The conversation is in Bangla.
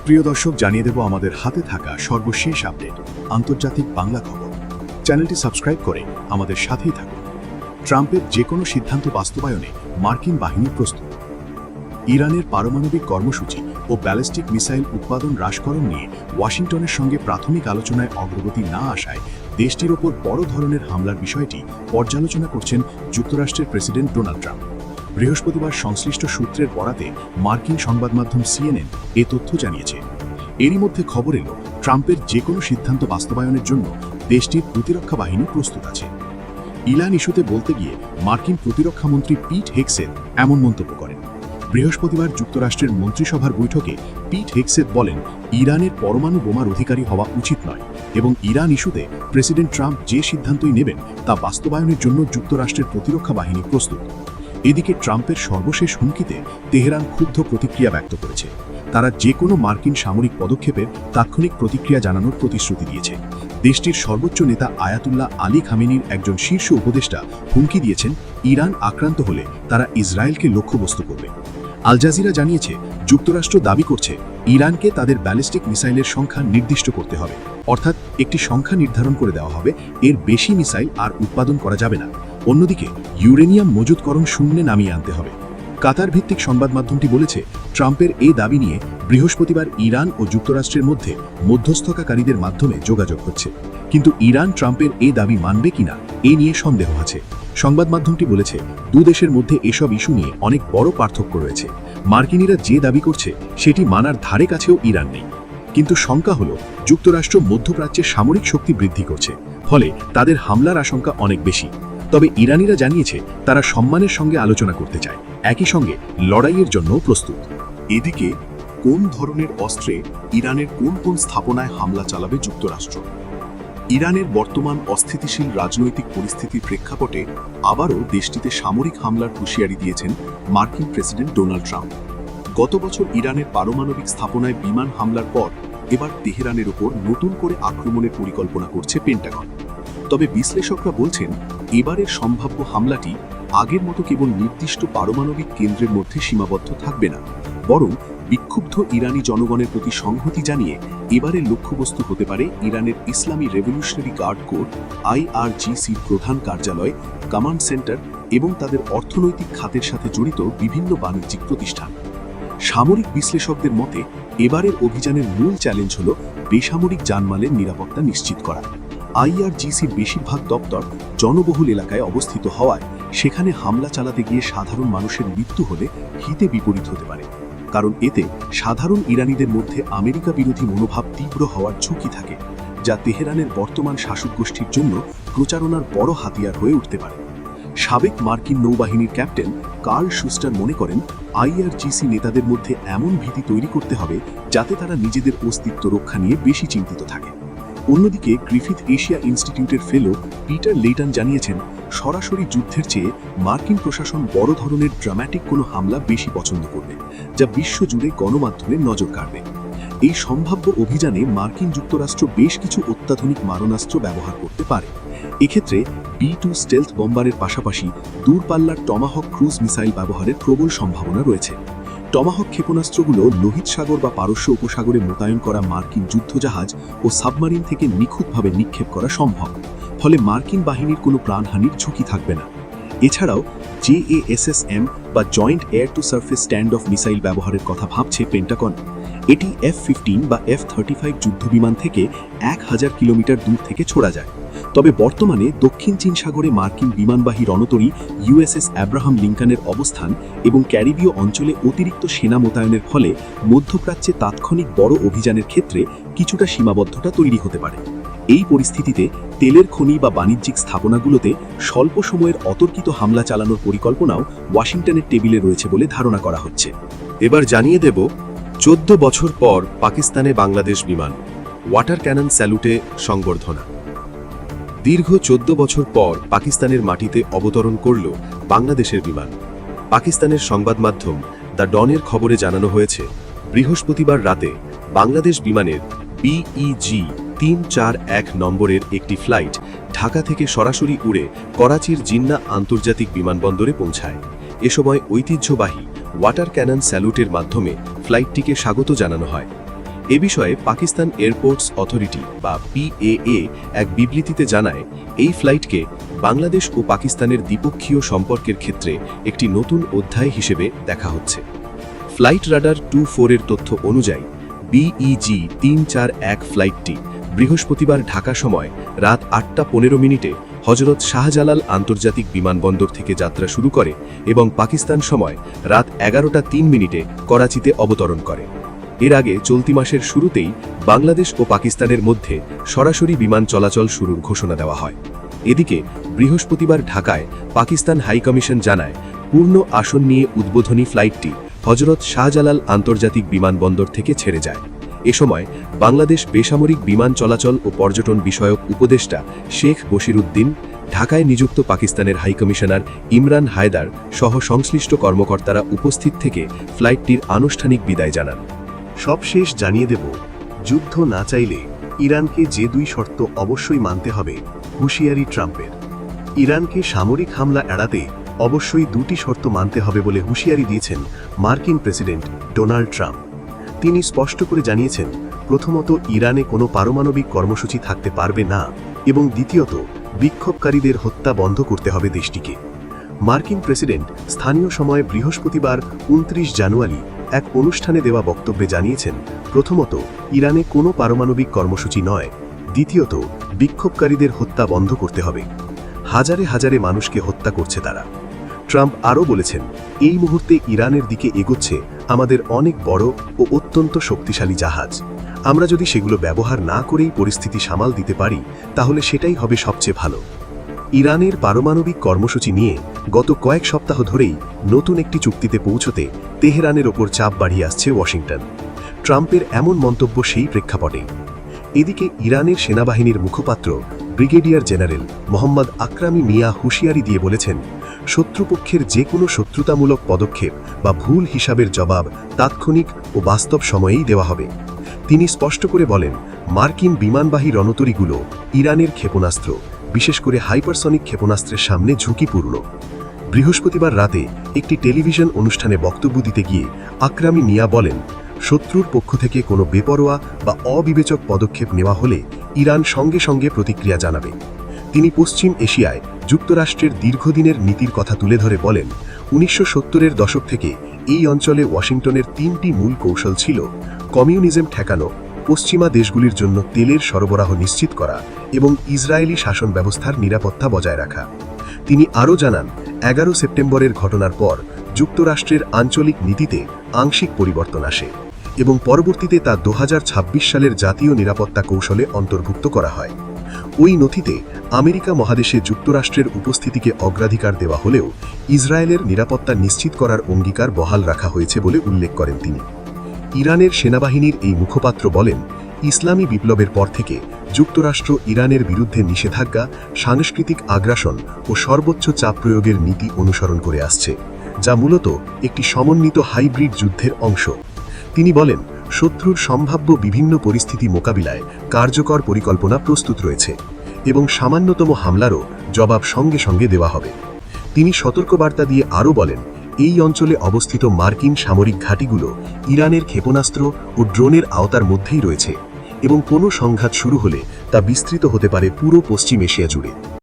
প্রিয় দর্শক, জানিয়ে দেব আমাদের হাতে থাকা সর্বশেষ আপডেট, আন্তর্জাতিক বাংলা খবর। চ্যানেলটি সাবস্ক্রাইব করে আমাদের সাথেই থাকুন। ট্রাম্পের যে কোনো সিদ্ধান্ত বাস্তবায়নে মার্কিন বাহিনী প্রস্তুত। ইরানের পারমাণবিক কর্মসূচি ও ব্যালিস্টিক মিসাইল উৎপাদন হ্রাসকরণ নিয়ে ওয়াশিংটনের সঙ্গে প্রাথমিক আলোচনায় অগ্রগতি না আসায় দেশটির ওপর বড় ধরনের হামলার বিষয়টি পর্যালোচনা করছেন যুক্তরাষ্ট্রের প্রেসিডেন্ট ডোনাল্ড ট্রাম্প। বৃহস্পতিবার সংশ্লিষ্ট সূত্রের বরাতে মার্কিন সংবাদ মাধ্যম CNN এ তথ্য জানিয়েছে। এরই মধ্যে খবর এলো, ট্রাম্পের যে কোনো সিদ্ধান্ত বাস্তবায়নের জন্য দেশটির প্রতিরক্ষা বাহিনী প্রস্তুত আছে। ইরান ইস্যুতে বলতে গিয়ে মার্কিন প্রতিরক্ষামন্ত্রী পিট হেগসেথ এমন মন্তব্য করেন। বৃহস্পতিবার যুক্তরাষ্ট্রের মন্ত্রিসভার বৈঠকে পিট হেগসেথ বলেন, ইরানের পরমাণু বোমার অধিকারী হওয়া উচিত নয় এবং ইরান ইস্যুতে প্রেসিডেন্ট ট্রাম্প যে সিদ্ধান্তই নেবেন তা বাস্তবায়নের জন্য যুক্তরাষ্ট্রের প্রতিরক্ষা বাহিনী প্রস্তুত। এদিকে ট্রাম্পের সর্বশেষ হুমকিতে তেহরান ক্ষুব্ধ প্রতিক্রিয়া ব্যক্ত করেছে। তারা যে কোনো মার্কিন সামরিক পদক্ষেপের তাৎক্ষণিক প্রতিক্রিয়া জানানোর প্রতিশ্রুতি দিয়েছে। দেশটির সর্বোচ্চ নেতা আয়াতুল্লাহ আলী খামেনির একজন শীর্ষ উপদেষ্টা হুমকি দিয়েছেন, ইরান আক্রান্ত হলে তারা ইসরায়েলকে লক্ষ্যবস্তু করবে। আল জাজিরা জানিয়েছে, যুক্তরাষ্ট্র দাবি করছে ইরানকে তাদের ব্যালিস্টিক মিসাইলের সংখ্যা নির্দিষ্ট করতে হবে, অর্থাৎ একটি সংখ্যা নির্ধারণ করে দেওয়া হবে, এর বেশি মিসাইল আর উৎপাদন করা যাবে না। অন্যদিকে ইউরেনিয়াম মজুতকরণ শূন্যে নামিয়ে আনতে হবে। কাতার ভিত্তিক সংবাদ মাধ্যমটি বলেছে, ট্রাম্পের এই দাবি নিয়ে বৃহস্পতিবার ইরান ও যুক্তরাষ্ট্রের মধ্যে মধ্যস্থতাকারীদের মাধ্যমে যোগাযোগ হচ্ছে, কিন্তু ইরান ট্রাম্পের এই দাবি মানবে কিনা এ নিয়ে সন্দেহ আছে। সংবাদ মাধ্যমটি বলেছে, দুদেশের মধ্যে এসব ইস্যু নিয়ে অনেক বড় পার্থক্য রয়েছে। মার্কিনীরা যে দাবি করছে সেটি মানার ধারে কাছেও ইরান নেই। কিন্তু শঙ্কা হলো, যুক্তরাষ্ট্র মধ্যপ্রাচ্যে সামরিক শক্তি বৃদ্ধি করছে, ফলে তাদের হামলার আশঙ্কা অনেক বেশি। তবে ইরানিরা জানিয়েছে তারা সম্মানের সঙ্গে আলোচনা করতে চায়, একই সঙ্গে লড়াইয়ের জন্যও প্রস্তুত। এদিকে কোন ধরনের অস্ত্রে ইরানের কোন কোন স্থাপনায় হামলা চালাবে যুক্তরাষ্ট্র? ইরানের বর্তমান অস্থিতিশীল রাজনৈতিক পরিস্থিতির প্রেক্ষাপটে আবারও দেশটিতে সামরিক হামলার হুঁশিয়ারি দিয়েছেন মার্কিন প্রেসিডেন্ট ডোনাল্ড ট্রাম্প। গত বছর ইরানের পারমাণবিক স্থাপনায় বিমান হামলার পর এবার তেহরানের উপর নতুন করে আক্রমণের পরিকল্পনা করছে পেন্টাগন। তবে বিশ্লেষকরা বলছেন, এবারের সম্ভাব্য হামলাটি আগের মতো কেবল নির্দিষ্ট পারমাণবিক কেন্দ্রের মধ্যে সীমাবদ্ধ থাকবে না, বরং বিক্ষুব্ধ ইরানি জনগণের প্রতি সংহতি জানিয়ে এবারের লক্ষ্যবস্তু হতে পারে ইরানের ইসলামী রেভলিউশনারি গার্ড কোর IRGCর প্রধান কার্যালয়, কমান্ড সেন্টার এবং তাদের অর্থনৈতিক খাতের সাথে জড়িত বিভিন্ন বাণিজ্যিক প্রতিষ্ঠান। সামরিক বিশ্লেষকদের মতে, এবারের অভিযানের মূল চ্যালেঞ্জ হল বেসামরিক জানমালের নিরাপত্তা নিশ্চিত করা। IRGCর বেশিরভাগ দপ্তর জনবহুল এলাকায় অবস্থিত হওয়ায় সেখানে হামলা চালাতে গিয়ে সাধারণ মানুষের মৃত্যু হলে হিতে বিপরীত হতে পারে, কারণ এতে সাধারণ ইরানিদের মধ্যে আমেরিকা বিরোধী মনোভাব তীব্র হওয়ার ঝুঁকি থাকে, যা তেহরানের বর্তমান শাসক গোষ্ঠীর জন্য প্রচারণার বড় হাতিয়ার হয়ে উঠতে পারে। সাবেক মার্কিন নৌবাহিনীর ক্যাপ্টেন কার্ল শুস্টার মনে করেন, IRGC নেতাদের মধ্যে এমন ভীতি তৈরি করতে হবে যাতে তারা নিজেদের অস্তিত্ব রক্ষা নিয়ে বেশি চিন্তিত থাকে। অন্যদিকে গ্রিফিথ এশিয়া ইনস্টিটিউটের ফেলো পিটার লেইটন জানিয়েছেন, সরাসরি যুদ্ধের চেয়ে মার্কিন প্রশাসন বড় ধরনের ড্রামাটিক কোনো হামলা বেশি পছন্দ করবে, যা বিশ্বজুড়ে গণমাধ্যমের নজর কাড়বে। এই সম্ভাব্য অভিযানে মার্কিন যুক্তরাষ্ট্র বেশ কিছু অত্যাধুনিক মারণাস্ত্র ব্যবহার করতে পারে। এক্ষেত্রে B-2 স্টেলথ বম্বারের পাশাপাশি দূরপাল্লার টমাহক ক্রুজ মিসাইল ব্যবহারের প্রবল সম্ভাবনা রয়েছে। টমাহক ক্ষেপণাস্ত্রগুলো লোহিত সাগর বা পারস্য উপসাগরে মোতায়েন করা মার্কিন যুদ্ধজাহাজ ও সাবমারিন থেকে নিখুঁতভাবে নিক্ষেপ করা সম্ভব, ফলে মার্কিন বাহিনীর কোনো প্রাণহানির ঝুঁকি থাকবে না। এছাড়াও JASSM বা joint air to surface stand off missile ব্যবহারের কথা ভাবছে পেন্টাগন। এটি F-15 বা F-35 যুদ্ধবিমান থেকে 1000 কিলোমিটার দূর থেকে ছোড়া যায়। তবে বর্তমানে দক্ষিণ চীন সাগরে মার্কিন বিমানবাহী রণতরী USS অ্যাব্রাহাম লিঙ্কনের অবস্থান এবং ক্যারিবীয় অঞ্চলে অতিরিক্ত সেনা মোতায়েনের ফলে মধ্যপ্রাচ্যে তাৎক্ষণিক বড় অভিযানের ক্ষেত্রে কিছুটা সীমাবদ্ধতা তৈরি হতে পারে। এই পরিস্থিতিতে তেলের খনি বা বাণিজ্যিক স্থাপনাগুলোতে স্বল্প সময়ের অতর্কিত হামলা চালানোর পরিকল্পনাও ওয়াশিংটনের টেবিলে রয়েছে বলে ধারণা করা হচ্ছে। এবার জানিয়ে দেব, 14 বছর পর পাকিস্তানে বাংলাদেশ বিমান, ওয়াটার ক্যানন স্যালুটে সংবর্ধনা। দীর্ঘ 14 বছর পর পাকিস্তানের মাটিতে অবতরণ করল বাংলাদেশের বিমান। পাকিস্তানের সংবাদ মাধ্যম দ্য ডনের খবরে জানানো হয়েছে, বৃহস্পতিবার রাতে বাংলাদেশ বিমানের BEG 341 নম্বরের একটি ফ্লাইট ঢাকা থেকে সরাসরি উড়ে করাচির জিন্নাহ আন্তর্জাতিক বিমানবন্দরে পৌঁছায়। এ সময় ঐতিহ্যবাহী ওয়াটার ক্যানন স্যালুটের মাধ্যমে ফ্লাইটটিকে স্বাগত জানানো হয়। এ বিষয়ে পাকিস্তান এয়ারপোর্টস অথরিটি বা PAA এক বিবৃতিতে জানায়, এই ফ্লাইটকে বাংলাদেশ ও পাকিস্তানের দ্বিপক্ষীয় সম্পর্কের ক্ষেত্রে একটি নতুন অধ্যায় হিসেবে দেখা হচ্ছে। ফ্লাইট রাডার 24 এর তথ্য অনুযায়ী BEG 341 ফ্লাইটটি বৃহস্পতিবার ঢাকা সময় রাত 8:15 হজরত শাহজালাল আন্তর্জাতিক বিমানবন্দর থেকে যাত্রা শুরু করে এবং পাকিস্তান সময় রাত 11:03 করাচিতে অবতরণ করে। এর আগে চলতি মাসের শুরুতেই বাংলাদেশ ও পাকিস্তানের মধ্যে সরাসরি বিমান চলাচল শুরুর ঘোষণা দেওয়া হয়। এদিকে বৃহস্পতিবার ঢাকায় পাকিস্তান হাইকমিশন জানায়, পূর্ণ আসন নিয়ে উদ্বোধনী ফ্লাইটটি হজরত শাহজালাল আন্তর্জাতিক বিমানবন্দর থেকে ছেড়ে যায়। এ সময় বাংলাদেশ বেসামরিক বিমান চলাচল ও পর্যটন বিষয়ক উপদেষ্টা শেখ বশিরউদ্দিন, ঢাকায় নিযুক্ত পাকিস্তানের হাইকমিশনার ইমরান হায়দার সহ সংশ্লিষ্ট কর্মকর্তারা উপস্থিত থেকে ফ্লাইটটির আনুষ্ঠানিক বিদায় জানান। সবশেষ জানিয়ে দেব, যুদ্ধ না চাইলে ইরানকে যে 2 শর্ত অবশ্যই মানতে হবে, হুঁশিয়ারি ট্রাম্পের। ইরানকে সামরিক হামলা এড়াতে অবশ্যই 2টি শর্ত মানতে হবে বলে হুঁশিয়ারি দিয়েছেন মার্কিন প্রেসিডেন্ট ডোনাল্ড ট্রাম্প। তিনি স্পষ্ট করে জানিয়েছেন, প্রথমত ইরানে কোনো পারমাণবিক কর্মসূচি থাকতে পারবে না এবং দ্বিতীয়ত বিক্ষোভকারীদের হত্যা বন্ধ করতে হবে দেশটিকে। মার্কিন প্রেসিডেন্ট স্থানীয় সময় বৃহস্পতিবার 29 জানুয়ারি এক অনুষ্ঠানে দেওয়া বক্তব্যে জানিয়েছেন, প্রথমত ইরানে কোনো পারমাণবিক কর্মসূচি নয়, দ্বিতীয়ত বিক্ষোভকারীদের হত্যা বন্ধ করতে হবে। হাজারে হাজারে মানুষকে হত্যা করছে তারা। ট্রাম্প আরও বলেছেন, এই মুহূর্তে ইরানের দিকে এগোচ্ছে আমাদের অনেক বড় ও অত্যন্ত শক্তিশালী জাহাজ। আমরা যদি সেগুলো ব্যবহার না করেই পরিস্থিতি সামাল দিতে পারি, তাহলে সেটাই হবে সবচেয়ে ভালো। ইরানের পারমাণবিক কর্মসূচি নিয়ে গত কয়েক সপ্তাহ ধরেই নতুন একটি চুক্তিতে পৌঁছতে তেহরানের ওপর চাপ বাড়িয়ে আসছে ওয়াশিংটন। ট্রাম্পের এমন মন্তব্য সেই প্রেক্ষাপটে। এদিকে ইরানের সেনাবাহিনীর মুখপাত্র ব্রিগেডিয়ার জেনারেল মোহাম্মদ আকরামি মিয়া হুঁশিয়ারি দিয়ে বলেছেন, শত্রুপক্ষের যে কোনো শত্রুতামূলক পদক্ষেপ বা ভুল হিসাবের জবাব তাৎক্ষণিক ও বাস্তব সময়েই দেওয়া হবে। তিনি স্পষ্ট করে বলেন, মার্কিন বিমানবাহী রণতরীগুলো ইরানের ক্ষেপণাস্ত্র, বিশেষ করে হাইপারসনিক ক্ষেপণাস্ত্রের সামনে ঝুঁকিপূর্ণ। বৃহস্পতিবার রাতে একটি টেলিভিশন অনুষ্ঠানে বক্তব্য দিতে গিয়ে আকরামি মিয়া বলেন, শত্রুর পক্ষ থেকে কোনো বেপরোয়া বা অবিবেচক পদক্ষেপ নেওয়া হলে ইরান সঙ্গে সঙ্গে প্রতিক্রিয়া জানাবে। তিনি পশ্চিম এশিয়ায় যুক্তরাষ্ট্রের দীর্ঘদিনের নীতির কথা তুলে ধরে বলেন, 1970-এর দশক থেকে এই অঞ্চলে ওয়াশিংটনের 3টি মূল কৌশল ছিল: কমিউনিজম ঠেকানো, পশ্চিমা দেশগুলির জন্য তেলের সরবরাহ নিশ্চিত করা এবং ইসরায়েলি শাসন ব্যবস্থার নিরাপত্তা বজায় রাখা। তিনি আরও জানান, 11 সেপ্টেম্বরের ঘটনার পর যুক্তরাষ্ট্রের আঞ্চলিক নীতিতে আংশিক পরিবর্তন আসে এবং পরবর্তীতে তা 2026 সালের জাতীয় নিরাপত্তা কৌশলে অন্তর্ভুক্ত করা হয়। ওই নথিতে আমেরিকা মহাদেশে যুক্তরাষ্ট্রের উপস্থিতিকে অগ্রাধিকার দেওয়া হলেও ইসরায়েলের নিরাপত্তা নিশ্চিত করার অঙ্গীকার বহাল রাখা হয়েছে বলে উল্লেখ করেন তিনি। ইরানের সেনাবাহিনীর এই মুখপাত্র বলেন, ইসলামী বিপ্লবের পর থেকে যুক্তরাষ্ট্র ইরানের বিরুদ্ধে নিষেধাজ্ঞা, সাংস্কৃতিক আগ্রাসন ও সর্বোচ্চ চাপ প্রয়োগের নীতি অনুসরণ করে আসছে, যা মূলত একটি সমন্বিত হাইব্রিড যুদ্ধের অংশ। তিনি বলেন, শত্রুর সম্ভাব্য বিভিন্ন পরিস্থিতি মোকাবিলায় কার্যকর পরিকল্পনা প্রস্তুত রয়েছে এবং সামান্যতম হামলারও জবাব সঙ্গে সঙ্গে দেওয়া হবে। তিনি সতর্কবার্তা দিয়ে আরও বলেন, এই অঞ্চলে অবস্থিত মার্কিন সামরিক ঘাঁটিগুলো ইরানের ক্ষেপণাস্ত্র ও ড্রোনের আওতার মধ্যেই রয়েছে এবং কোনো সংঘাত শুরু হলে তা বিস্তৃত হতে পারে পুরো পশ্চিম এশিয়া জুড়ে।